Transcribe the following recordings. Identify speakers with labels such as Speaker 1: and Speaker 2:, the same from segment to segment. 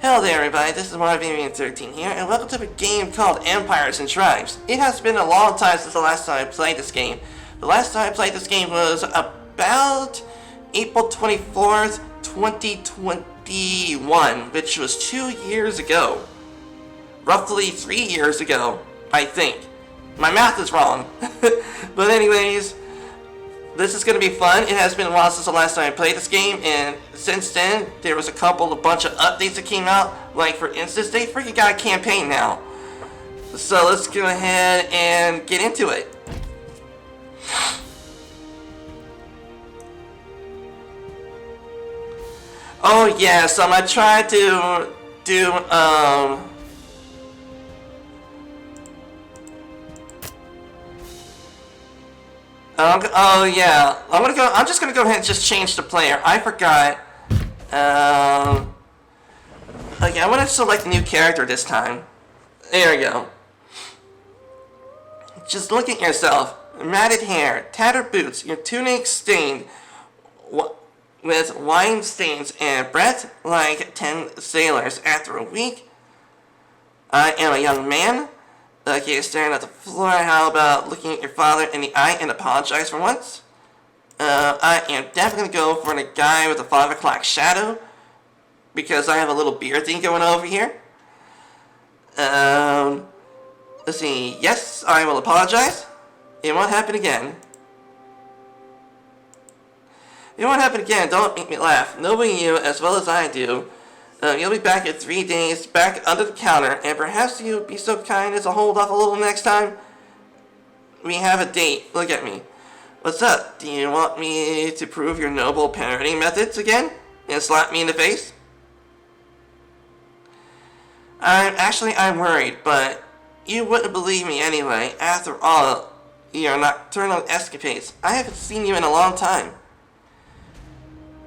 Speaker 1: Hello there everybody, this is Marvin13 here, and welcome to a game called Empires and Tribes. It has been a long time since the last time I played this game. The last time I played this game was about April 24th, 2021, which was 2 years ago. Roughly 3 years ago, I think. My math is wrong. But anyways, this is going to be fun. It has been a while since the last time I played this game, and since then, there was a bunch of updates that came out. Like, for instance, they freaking got a campaign now. So let's go ahead and get into it. Oh yeah, so I'm going to try to do, oh yeah, I'm just gonna go ahead and just change the player. I forgot. Okay, I want to select a new character this time. There we go. Just look at yourself. Matted hair, tattered boots, your tunic stained with wine stains and breath like 10 sailors after a week. I am a young man. Okay, you're staring at the floor. How about looking at your father in the eye and apologize for once? I am definitely going to go for the guy with the 5 o'clock shadow, because I have a little beard thing going over here. Let's see. Yes, I will apologize. It won't happen again. It won't happen again. Don't make me laugh. Knowing you as well as I do, you'll be back in 3 days, back under the counter, and perhaps you'll be so kind as to hold off a little next time. We have a date. Look at me. What's up? Do you want me to prove your noble parenting methods again? And slap me in the face? I'm worried, but you wouldn't believe me anyway. After all, your nocturnal escapades. I haven't seen you in a long time.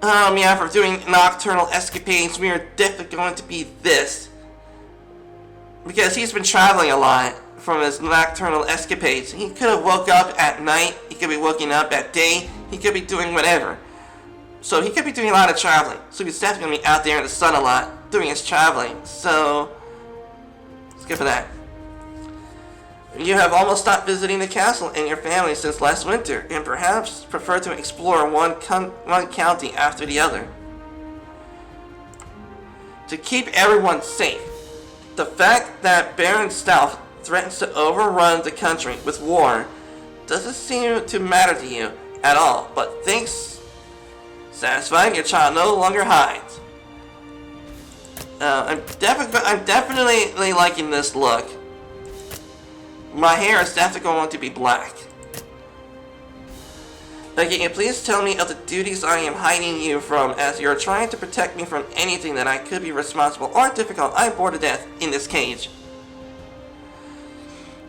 Speaker 1: Yeah, for doing nocturnal escapades, we are definitely going to be this. Because he's been traveling a lot from his nocturnal escapades. He could have woke up at night, he could be waking up at day, he could be doing whatever. So he could be doing a lot of traveling. So he's definitely going to be out there in the sun a lot, doing his traveling. So, let's go for that. You have almost stopped visiting the castle and your family since last winter, and perhaps prefer to explore one county after the other. To keep everyone safe, the fact that Baron Stout threatens to overrun the country with war doesn't seem to matter to you at all, but thanks, satisfied, your child no longer hides. I'm definitely liking this look. My hair is definitely going to be black. Okay, and please tell me of the duties I am hiding you from, as you're trying to protect me from anything that I could be responsible or difficult. I'm bored to death in this cage.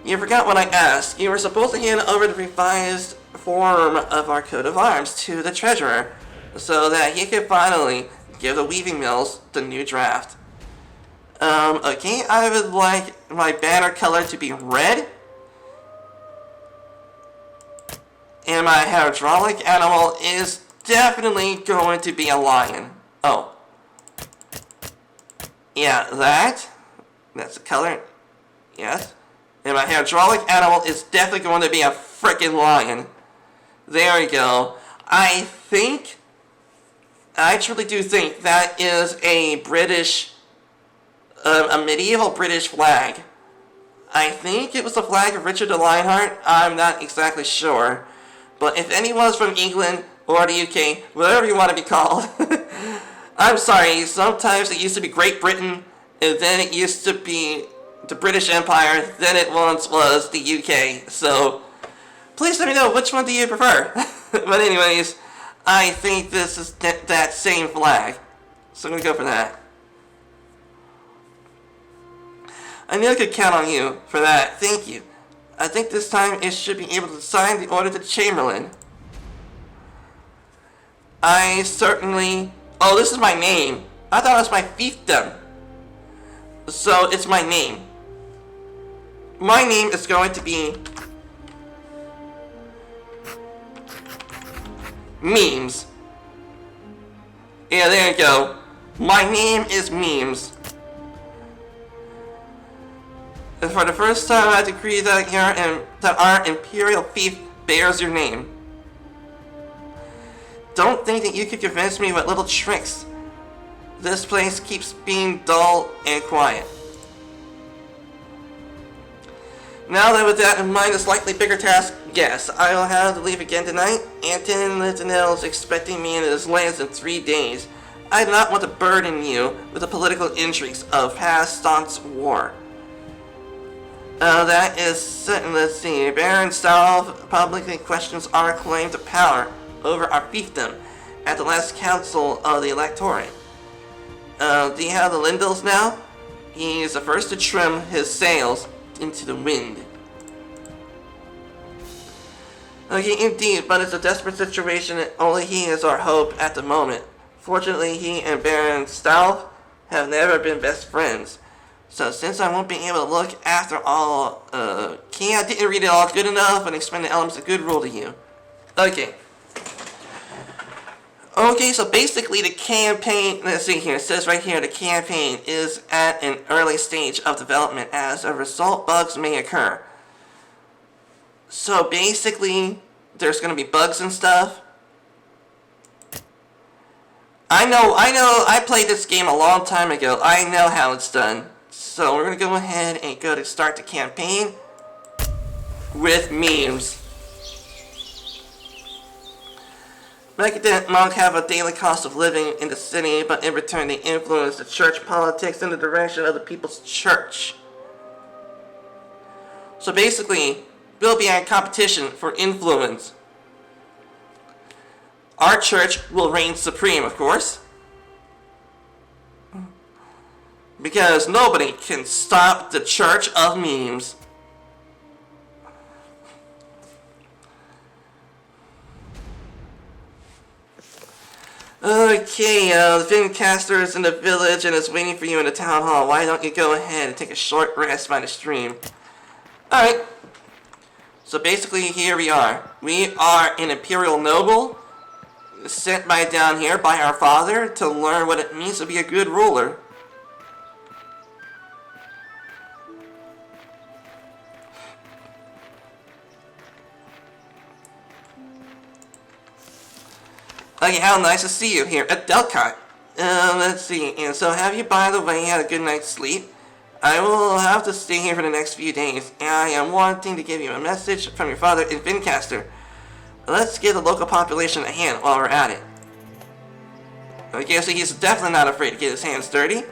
Speaker 1: You forgot what I asked. You were supposed to hand over the revised form of our coat of arms to the treasurer, so that he could finally give the weaving mills the new draft. Okay, I would like my banner color to be red. And my hydraulic animal is definitely going to be a lion. Oh. Yeah, that's the color. Yes. And my hydraulic animal is definitely going to be a frickin' lion. There we go. I truly do think that is a British, a medieval British flag. I think it was the flag of Richard the Lionheart. I'm not exactly sure. But if anyone's from England or the UK, whatever you want to be called, I'm sorry, sometimes it used to be Great Britain, and then it used to be the British Empire, then it once was the UK, so please let me know, which one do you prefer? But anyways, I think this is that same flag, so I'm going to go for that. I knew I could count on you for that, thank you. I think this time it should be able to sign the order to Chamberlain. I certainly... Oh, this is my name. I thought it was my fiefdom. So, it's my name. My name is going to be... Memes. Yeah, there you go. My name is Memes. For the first time, I decree that our imperial fief bears your name. Don't think that you could convince me with little tricks. This place keeps being dull and quiet. Now that with that in mind, a slightly bigger task, yes, I will have to leave again tonight. Anton Litinel is expecting me in his lands in 3 days. I do not want to burden you with the political intrigues of past Stont's war. That is certain. Let's see. Baron Stauf publicly questions our claim to power over our fiefdom at the last council of the electorate. Do you have the Lindels now? He is the first to trim his sails into the wind. Okay, indeed, but it's a desperate situation and only he is our hope at the moment. Fortunately, he and Baron Stauf have never been best friends. So since I won't be able to look after all, I didn't read it all good enough and explain the elements of good rule to you. Okay. Okay, so basically the campaign, let's see here, it says right here, the campaign is at an early stage of development. As a result, bugs may occur. So basically, there's going to be bugs and stuff. I know, I played this game a long time ago. I know how it's done. So we're going to go ahead and go to start the campaign with memes. Decadent monk have a daily cost of living in the city, but in return they influence the church politics in the direction of the people's church. So basically, we'll be in competition for influence. Our church will reign supreme, of course. Because nobody can stop the church of memes. Okay, the Vincaster is in the village and is waiting for you in the town hall. Why don't you go ahead and take a short rest by the stream? Alright. So basically, here we are. We are an Imperial Noble sent down here by our father to learn what it means to be a good ruler. Okay, how nice to see you here at Delcott. Let's see, and so have you, by the way, had a good night's sleep? I will have to stay here for the next few days, and I am wanting to give you a message from your father in Vincaster. Let's give the local population a hand while we're at it. Okay, so he's definitely not afraid to get his hands dirty.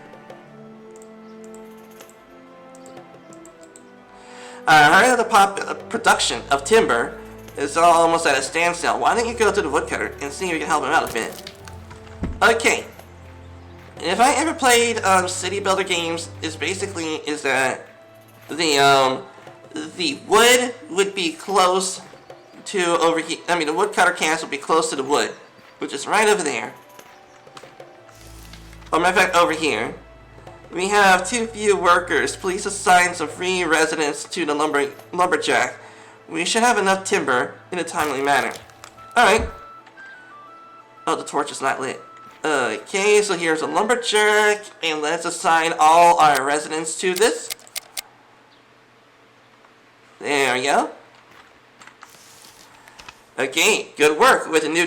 Speaker 1: I heard the production of timber is almost at a standstill. Why don't you go to the woodcutter and see if you can help him out a bit? Okay. If I ever played city builder games, is that the wood would be close to over here. I mean, the woodcutter cast would be close to the wood, which is right over there. Or matter of fact, over here. We have too few workers. Please assign some free residents to the lumberjack. We should have enough timber in a timely manner. Alright. Oh, the torch is not lit. Okay, so here's a lumberjack, and let's assign all our residents to this. There we go. Okay, good work. With the new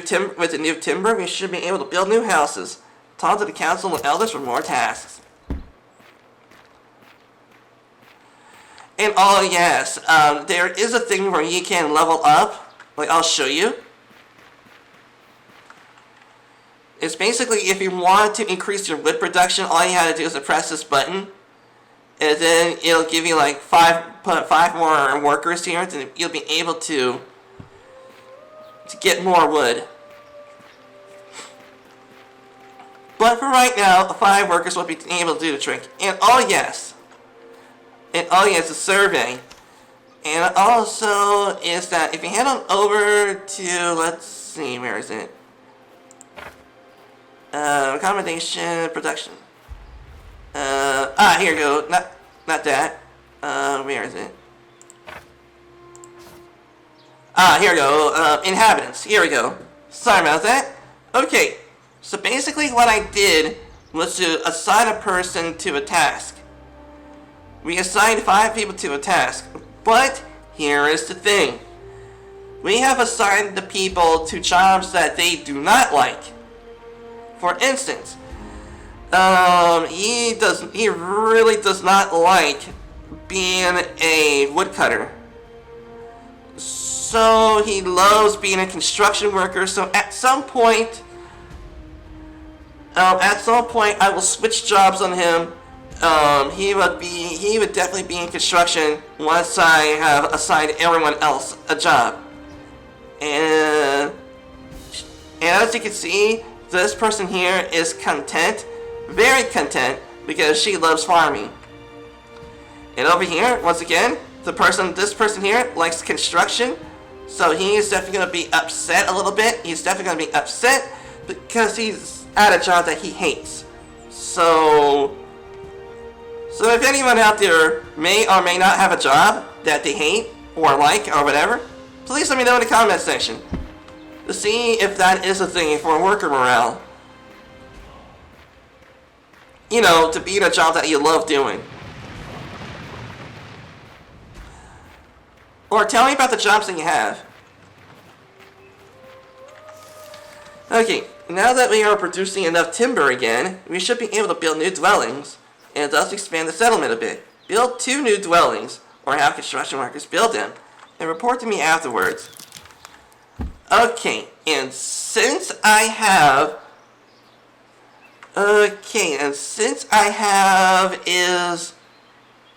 Speaker 1: timber, we should be able to build new houses. Talk to the council and elders for more tasks. And oh yes, there is a thing where you can level up. Like, I'll show you. It's basically, if you want to increase your wood production, all you have to do is to press this button. And then it'll give you like put five more workers here, and you'll be able to get more wood. But for right now, 5 workers will be able to do the trick. And oh yes, the survey. And also is that if you head on over to, let's see, where is it? Accommodation, production. Here you go. Not that. Where is it? Here we go. Inhabitants. Here we go. Sorry about that. Okay. So basically what I did was to assign a person to a task. We assigned 5 people to a task, but here is the thing. We have assigned the people to jobs that they do not like. For instance, he really does not like being a woodcutter. So he loves being a construction worker. So at some point, I will switch jobs on him. He would definitely be in construction once I have assigned everyone else a job. And as you can see, this person here is content, very content, because she loves farming. And over here, once again, this person here likes construction, so he is definitely going to be upset a little bit. He's definitely going to be upset because he's at a job that he hates. So if anyone out there may or may not have a job that they hate or like or whatever, please let me know in the comment section to see if that is a thing for worker morale. You know, to be in a job that you love doing. Or tell me about the jobs that you have. Okay, now that we are producing enough timber again, we should be able to build new dwellings, and thus expand the settlement a bit. Build 2 new dwellings, or have construction workers build them, and report to me afterwards. Okay, and since I have is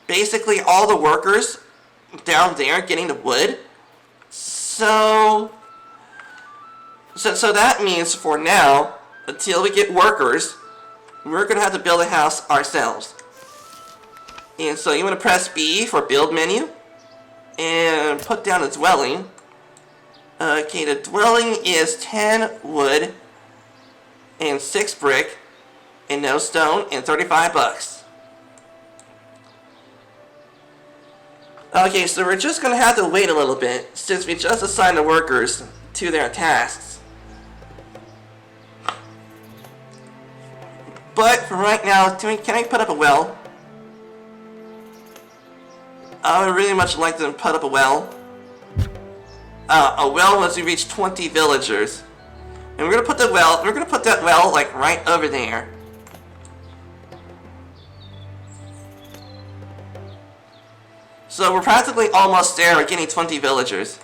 Speaker 1: basically all the workers down there getting the wood, so that means for now, until we get workers, we're gonna have to build a house ourselves. And so you want to press B for build menu and put down a dwelling. Okay, the dwelling is 10 wood and 6 brick and no stone and $35. Okay, so we're just gonna have to wait a little bit since we just assigned the workers to their tasks. But for right now, can I put up a well? I would really much like to put up a well. A well once we reach 20 villagers. And we're gonna put that well like right over there. So we're practically almost there, we're getting 20 villagers.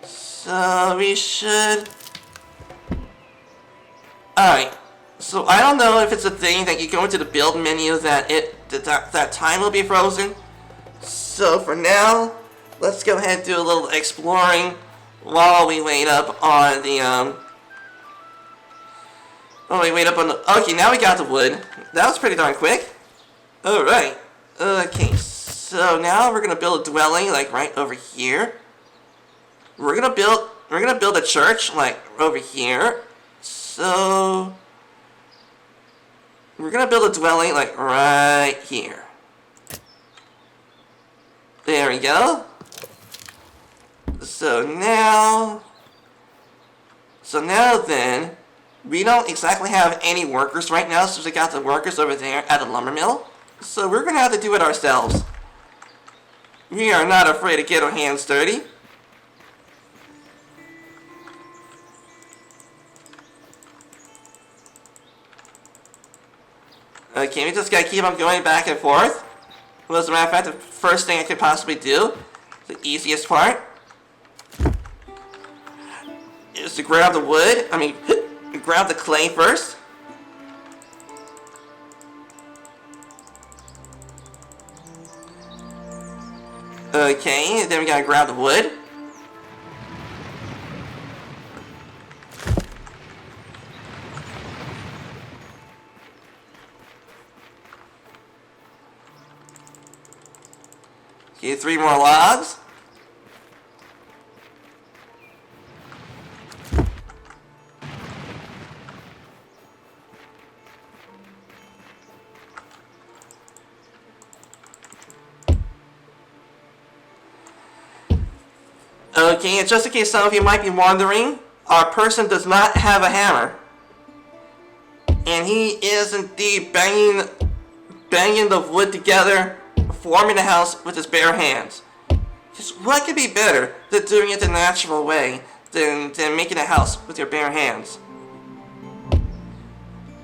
Speaker 1: So we should... Alright. So I don't know if it's a thing that you go into the build menu that time will be frozen. So for now, let's go ahead and do a little exploring while we wait up on the okay, now we got the wood. That was pretty darn quick. Alright. Okay, so now we're gonna build a dwelling like right over here. We're gonna build a church like over here. So we're gonna build a dwelling like right here. There we go. So now then, we don't exactly have any workers right now, so we got the workers over there at the lumber mill. So we're gonna have to do it ourselves. We are not afraid to get our hands dirty. Okay, we just gotta keep on going back and forth. Well, as a matter of fact, the first thing I could possibly do, the easiest part, is to grab the wood, grab the clay first. Okay, then we gotta grab the wood. Okay, 3 more logs. Okay, and just in case some of you might be wondering, our person does not have a hammer. And he is indeed banging banging the wood together, forming a house with his bare hands. Because what could be better than doing it the natural way than making a house with your bare hands?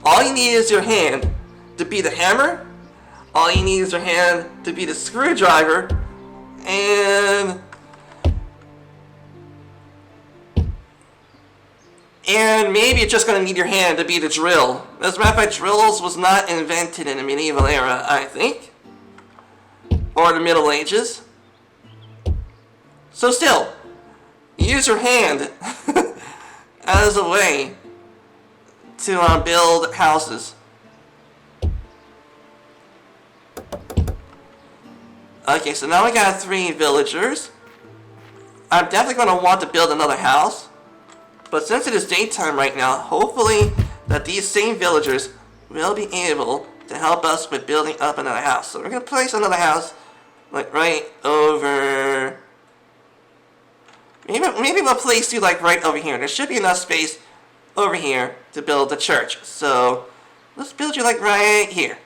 Speaker 1: All you need is your hand to be the hammer. All you need is your hand to be the screwdriver. And maybe you're just going to need your hand to be the drill. As a matter of fact, drills was not invented in the medieval era, I think. Or the Middle Ages. So still, use your hand as a way to build houses. Okay, so now we got 3 villagers. I'm definitely going to want to build another house. But since it is daytime right now, hopefully that these same villagers will be able to help us with building up another house. So we're going to place another house like right over... Maybe we'll place you like right over here. There should be enough space over here to build the church. So let's build you like right here.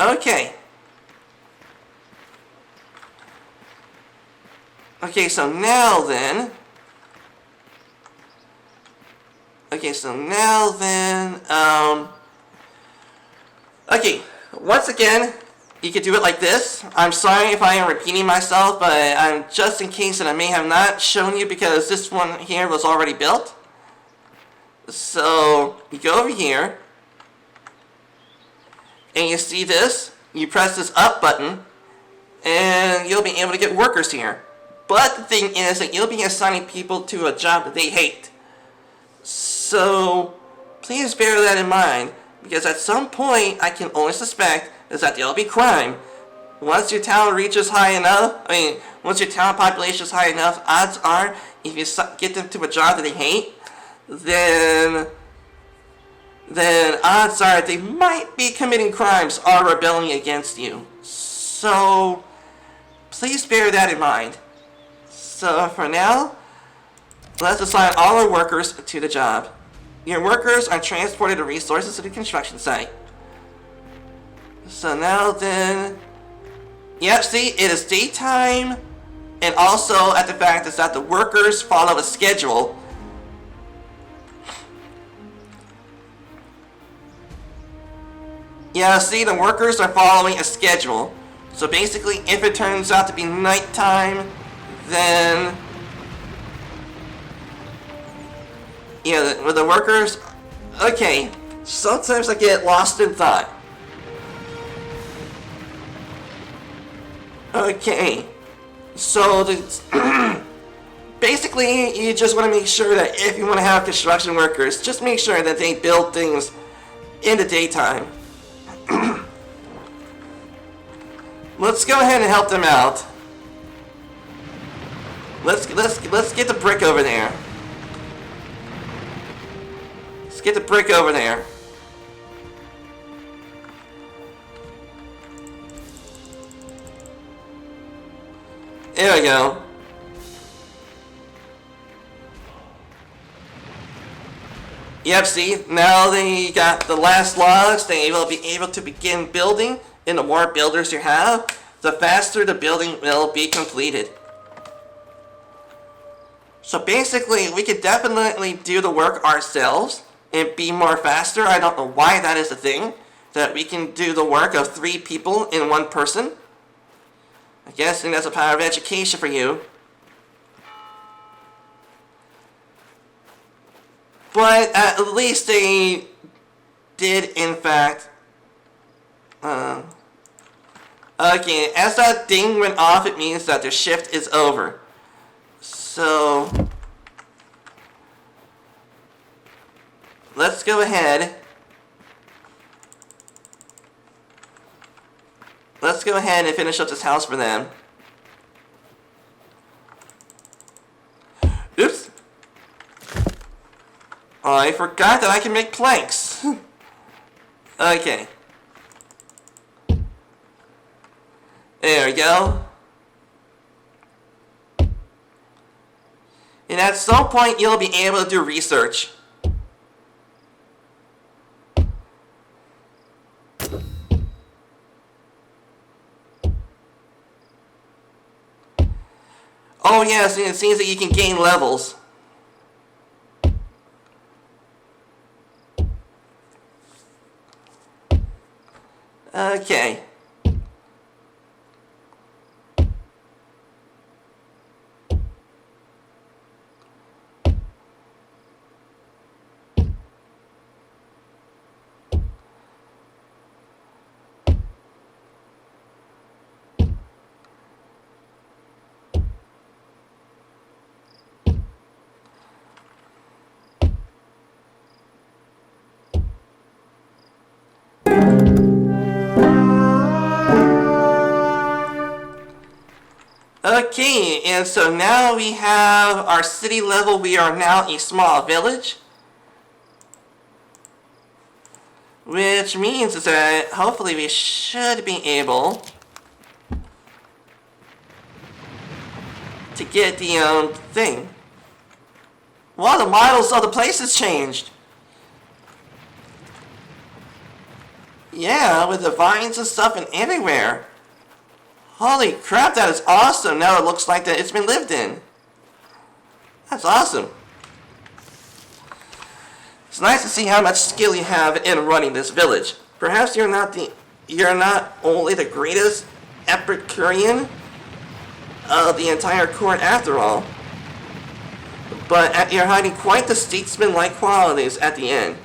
Speaker 1: Okay. Okay, so now then... Okay, once again, you could do it like this. I'm sorry if I am repeating myself, but I'm just in case that I may have not shown you because this one here was already built. So, you go over here, and you see this, you press this up button, and you'll be able to get workers here. But the thing is that you'll be assigning people to a job that they hate. So, please bear that in mind, because at some point, I can only suspect is that there'll be crime. Once your town reaches high enough, once your town population is high enough, odds are, if you get them to a job that they hate, then odds are they might be committing crimes or rebelling against you. So, please bear that in mind. So, for now, let's assign all our workers to the job. Your workers are transported to resources to the construction site. So now then... Yep, see, it is daytime, and also at the fact is that the workers follow a schedule. Yeah, see, the workers are following a schedule. So basically, if it turns out to be nighttime, then... Yeah, with the workers... Okay, sometimes I get lost in thought. Okay, so basically you just want to make sure that if you want to have construction workers, just make sure that they build things in the daytime. Let's go ahead and help them out. Let's get the brick over there. Let's get the brick over there. There we go. Yep, see, now they got the last logs, they will be able to begin building, and the more builders you have, the faster the building will be completed. So basically, we could definitely do the work ourselves and be more faster. I don't know why that is a thing, that we can do the work of 3 people in 1 person. I guess that's a power of education for you. But at least they did, in fact... Okay, as that ding went off, it means that their shift is over. So... let's go ahead. Let's go ahead and finish up this house for them. Oops. Oh, I forgot that I can make planks. Okay. There we go. And at some point, you'll be able to do research. yes, it seems that you can gain levels. Okay. Okay, and so now we have our city level. We are now a small village. Which means that hopefully we should be able to get the thing. Wow, the models of the place has changed. Yeah, with the vines and stuff and everywhere. Holy crap, that is awesome. Now it looks like that it's been lived in. That's awesome. It's nice to see how much skill you have in running this village. Perhaps you're not only the greatest Epicurean of the entire court after all, but you're hiding quite the statesman-like qualities at the end.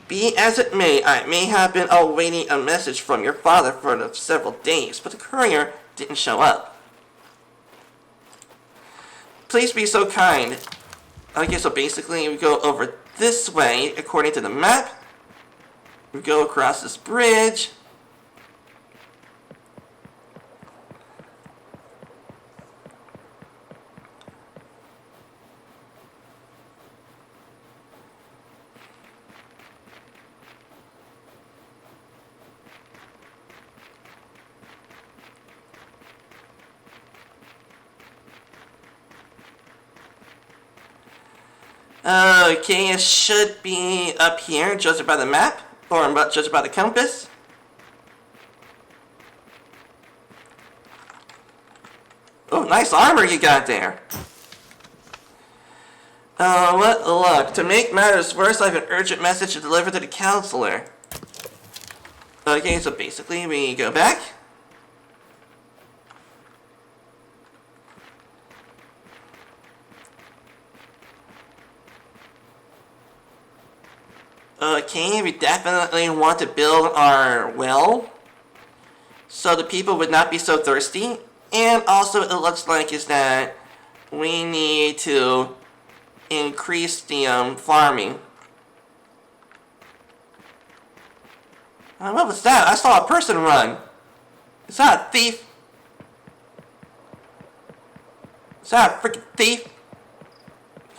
Speaker 1: Be as it may, I may have been awaiting a message from your father for several days, but the courier didn't show up. Please be so kind. Okay, so basically we go over this way according to the map. We go across this bridge. Okay, it should be up here, judged by the map, or judged by the compass. Oh, nice armor you got there. What luck. To make matters worse, I have an urgent message to deliver to the counselor. Okay, so basically we go back. Okay, we definitely want to build our well so the people would not be so thirsty. And also it looks like is that we need to increase the farming. What was that? I saw a person run. Is that a thief? Is that a freaking thief?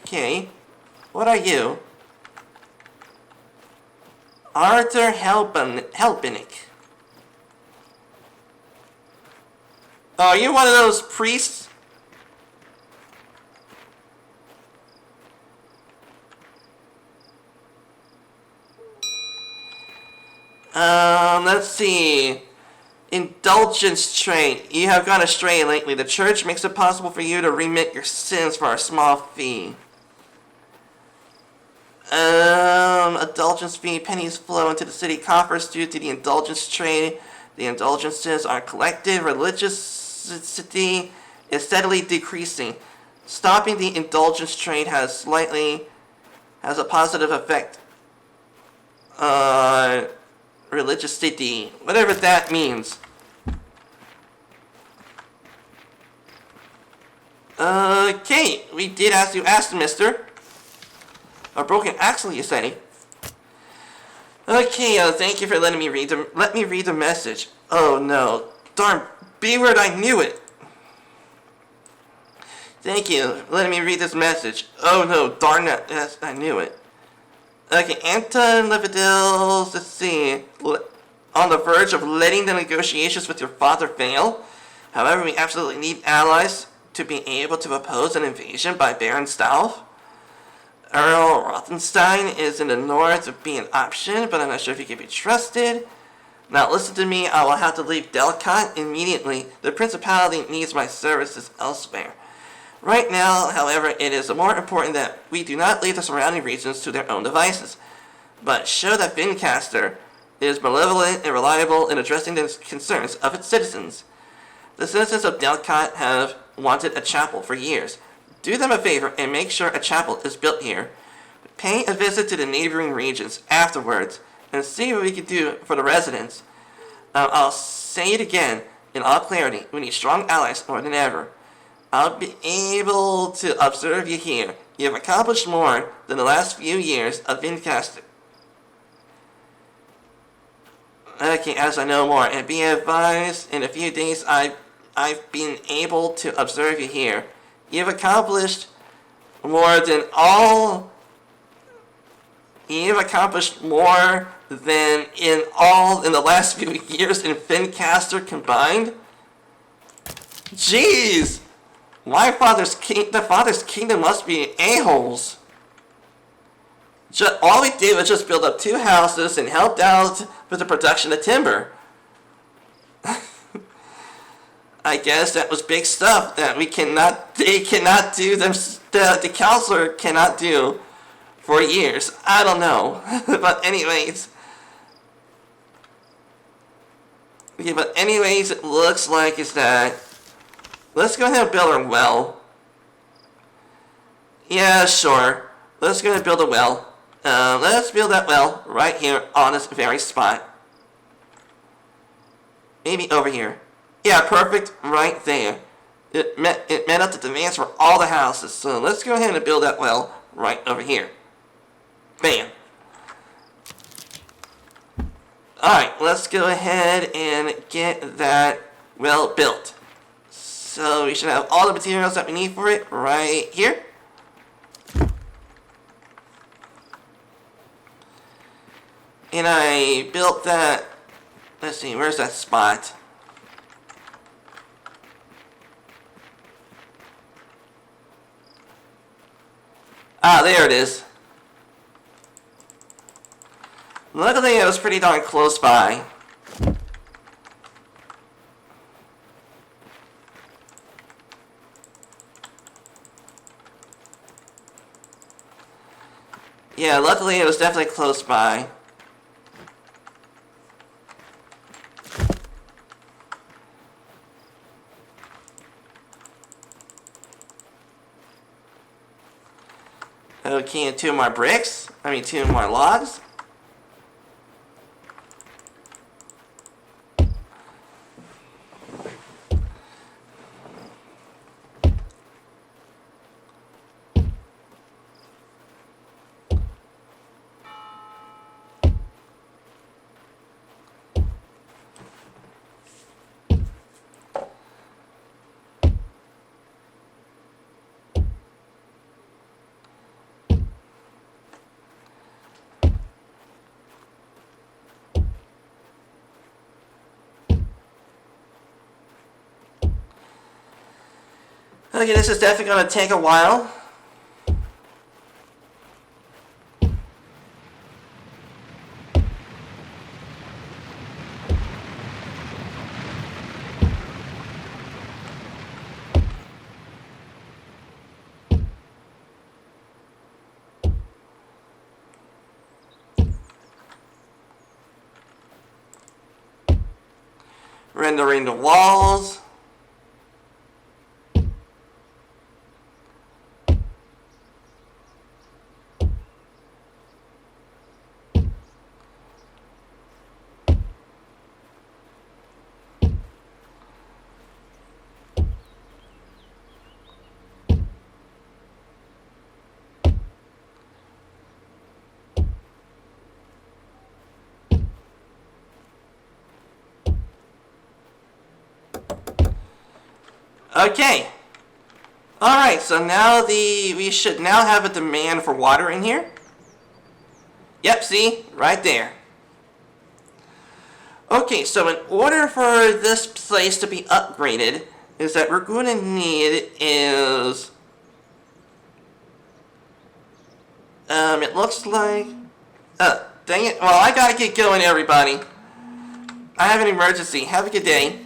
Speaker 1: Okay, what are you? Arthur Helbinick. Oh, are you one of those priests? Let's see. Indulgence train. You have gone astray lately. The church makes it possible for you to remit your sins for a small fee. Indulgence fee. Pennies flow into the city coffers due to the indulgence trade. The indulgences are collected. Religiosity is steadily decreasing. Stopping the indulgence trade has a positive effect on religiosity, whatever that means. Okay, we did as you asked, mister. A broken axle, you say? Okay, thank you for letting me read the message. Oh no, darn B-word, I knew it. Thank you for letting me read this message. Oh no, darn it, yes, I knew it. Okay, Anton Levadils, let's see, on the verge of letting the negotiations with your father fail. However, we absolutely need allies to be able to oppose an invasion by Baron Stauf. Earl Rothenstein is in the north to be an option, but I'm not sure if he can be trusted. Now listen to me, I will have to leave Delcott immediately. The principality needs my services elsewhere. Right now, however, it is more important that we do not leave the surrounding regions to their own devices, but show that Vincaster is malevolent and reliable in addressing the concerns of its citizens. The citizens of Delcott have wanted a chapel for years. Do them a favor and make sure a chapel is built here. Pay a visit to the neighboring regions afterwards and see what we can do for the residents. I'll say it again in all clarity, we need strong allies more than ever. I'll be able to observe you here. You have accomplished more than the last few years of Vincaster. Okay, as I know more, and be advised, in a few days I've been able to observe you here. You've accomplished more than all. You've accomplished more than in the last few years in Vincaster combined. Jeez, the Father's kingdom must be a-holes. All we did was just build up 2 houses and helped out with the production of timber. I guess that was big stuff that the counselor cannot do for years. I don't know. But anyways, it looks like is that, let's go ahead and build our well. Yeah, sure. Let's go ahead and build a well. Let's build that well right here on this very spot. Maybe over here. Yeah, perfect, right there. It met up the demands for all the houses. So let's go ahead and build that well right over here. Bam. Alright, let's go ahead and get that well built. So we should have all the materials that we need for it right here. And I built that, let's see, where's that spot? Ah, there it is. Luckily, it was pretty darn close by. Yeah, luckily it was definitely close by. Okay, and 2 more bricks. 2 more logs. Okay, this is definitely going to take a while. Rendering the walls. Okay. Alright, so now we should now have a demand for water in here. Yep, see? Right there. Okay, so in order for this place to be upgraded, is that we're going to need is... it looks like... dang it. Well, I gotta get going, everybody. I have an emergency. Have a good day.